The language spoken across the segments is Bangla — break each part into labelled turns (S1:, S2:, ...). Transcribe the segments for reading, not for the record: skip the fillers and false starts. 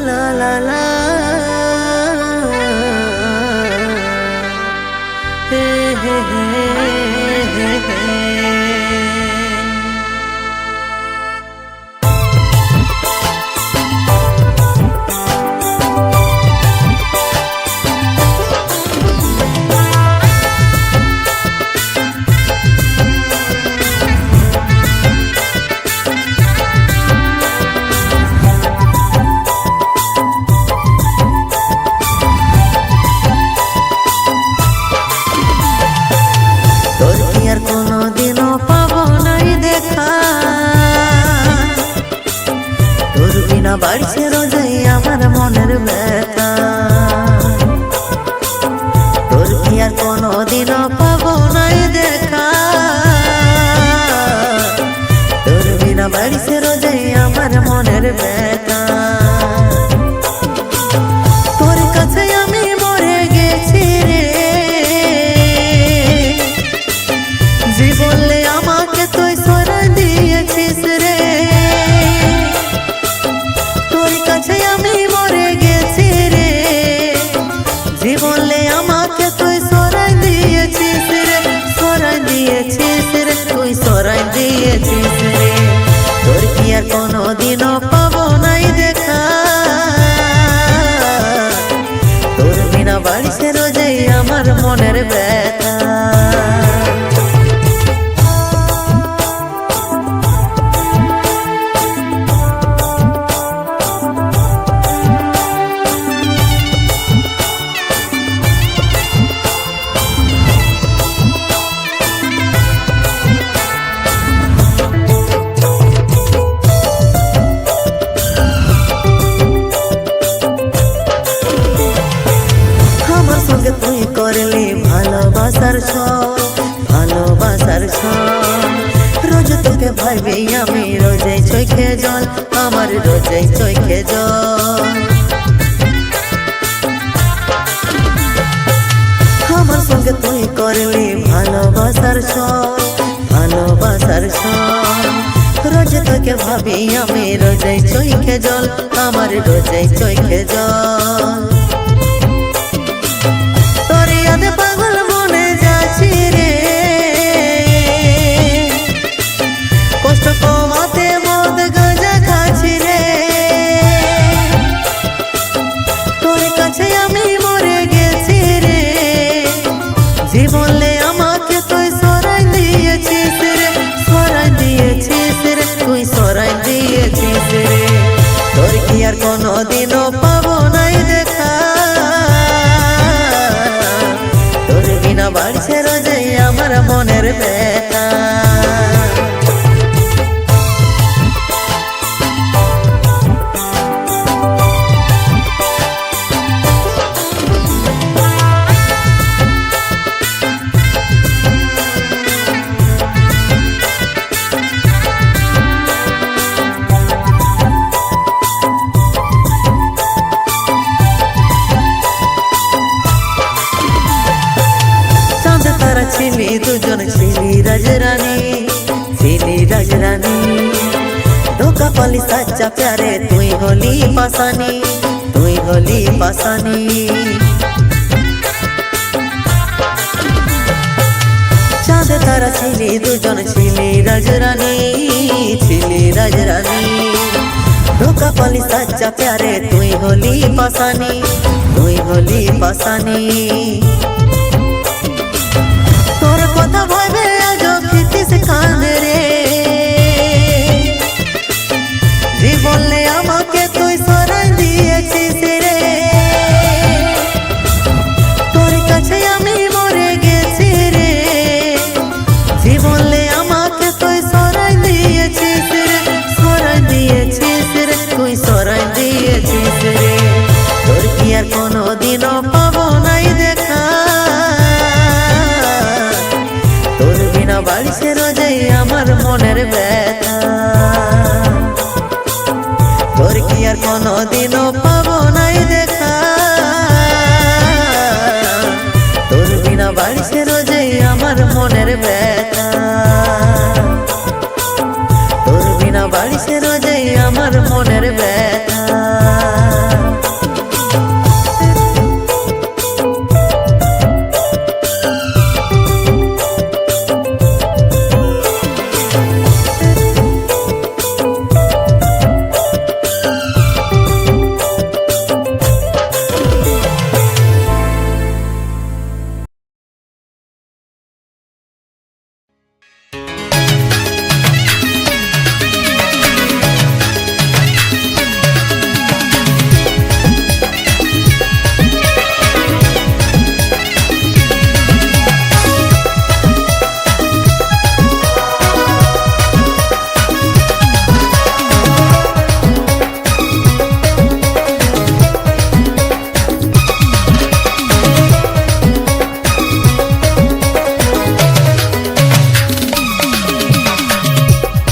S1: লা লা লা হে হে হে হে বাড়ছে রোজই আমার মনের ব্যথা তোর কি আর কোনোদিনও পাবো নাই দেখা তোর বিনা বাড়ছে রোজই আমার মনের ব্যথা তোর কাছে আমি মরে গেছি রে জীবনে আমাকে তুই সরা দিয়েছিস রে জীবনে আমাকে তুই সরাই দিয়েছিস রে সরাই দিয়েছিস রে তুই সরাই দিয়েছিস রে তোর কি আর কোনোদিনও পাবো নাই দেখা তোর বিনা বাড়ছে রোজই আমার মনের ব্যথা তুই করলি ভালোবাসার ছল ভালোবাসার ছল রোজ তোকে ভাবি আমি রোজই চোখে জল আমার রোজই চোখে জল আমার সঙ্গে তুই করলি ভালোবাসার ছল ভালোবাসার ছল রোজ তোকে ভাবি আমি রোজই চোখে জল আমার রোজই চোখে জল পাগল মনে যাচ্ছি রে কষ্ট কমাতে মদ গাঁজা খাচ্ছি রে তোর কাছে আমি মরে গেছি রে জীবনে আমাকে তুই সরাই দিয়েছিস রে সরাই দিয়েছিস রে তুই সরাই দিয়েছিস রে তোর কি আর কোনোদিনও পাবো নাই দেখা বিনা বাড়ছে রোজই আমার মনের ব্যথা ছিলি দুজন ছিলি রাজরানী ছিলি রাজরানী ধোকা পালি সাচ্চা প্যারে তুই হলি পাসানি তুই হলি পাসানি চাঁদ তারা ছিলি দুজন ছিলি রাজরানী ছিলি রাজরানী ধোকা পালি সাচ্চা প্যারে তুই হলি পাসানি তুই হলি পাসানি তোর কথা ভাবে আজ ফিরতিস কাঁদে রে জীবনে আমাকে তুই সরাই দিয়েছিস রে তোর কাছে আমি মরে গেছি রে জীবনে আমাকে তুই সরাই দিয়েছিস রে সরাই দিয়েছিস রে তুই সরাই দিয়েছিস রে তোর কি আর কোনোদিনও পাবো নাই দেখা তোর বিনা বাড়ছে রোজই আমার মনের ব্যথা তোর কি আর কোনোদিনও পাবো নাই দেখা তোর বিনা বাড়ছে রোজই আমার মনের ব্যথা তোর বিনা বাড়ি পাইছে রোজে আমার মনের ব্যথা।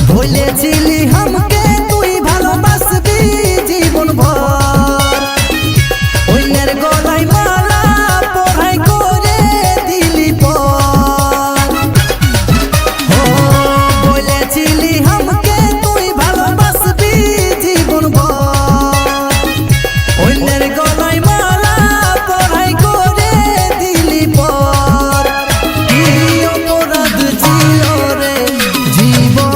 S2: বলেছিলি আমাকে তুই ভালোবাসবি জীবন ভর, অন্যের গলায় মালা পরাই করে দিলি পর। বলেছিলি আমাকে তুই ভালোবাসবি জীবন ভর, অন্যের গলায় মালা পরাই করে দিলি পর। কি অপরাধ ছিল রে জীবন,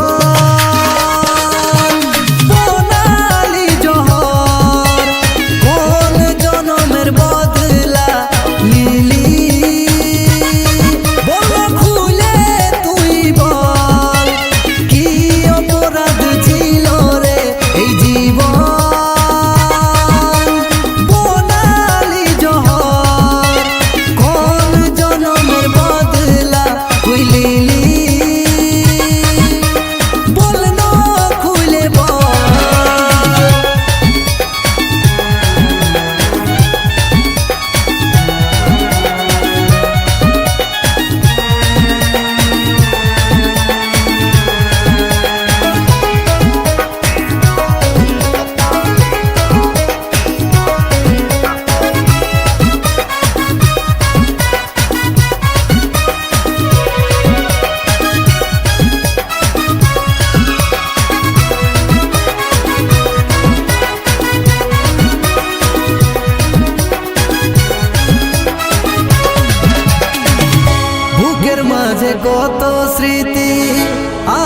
S2: মাঝে কত স্মৃতি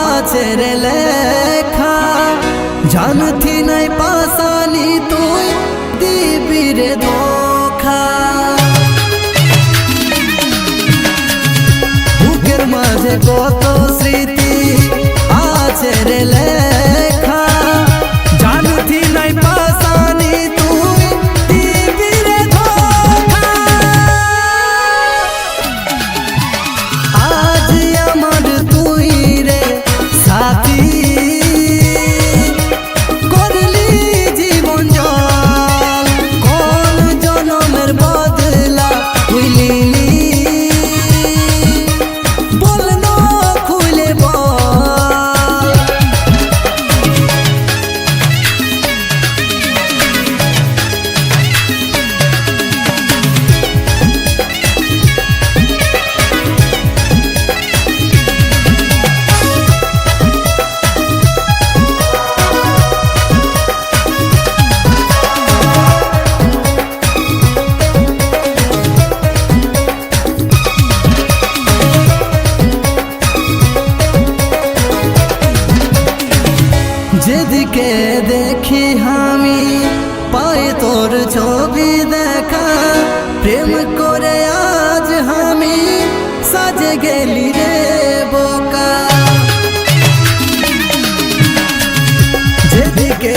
S2: আছে রে লেখা, জানতি নাই পাশানি তুই দিবি রে ধোঁকা। বুকের মাঝে কত স্মৃতি আছে রে লেখা, জানতি নাই পাশানি তুই দিবি রে ধোঁকা। আজ আমার তুই রে সাথী, করলি জীবন জল, কোন জনমের বদলা তুই লিলি, বল না খুলে বল। যেদিকে দেখি আমি পাই তোর ছবি দেখা, প্রেম করে আজ আমি সাজে গেলি রে বোকা। যেদিকে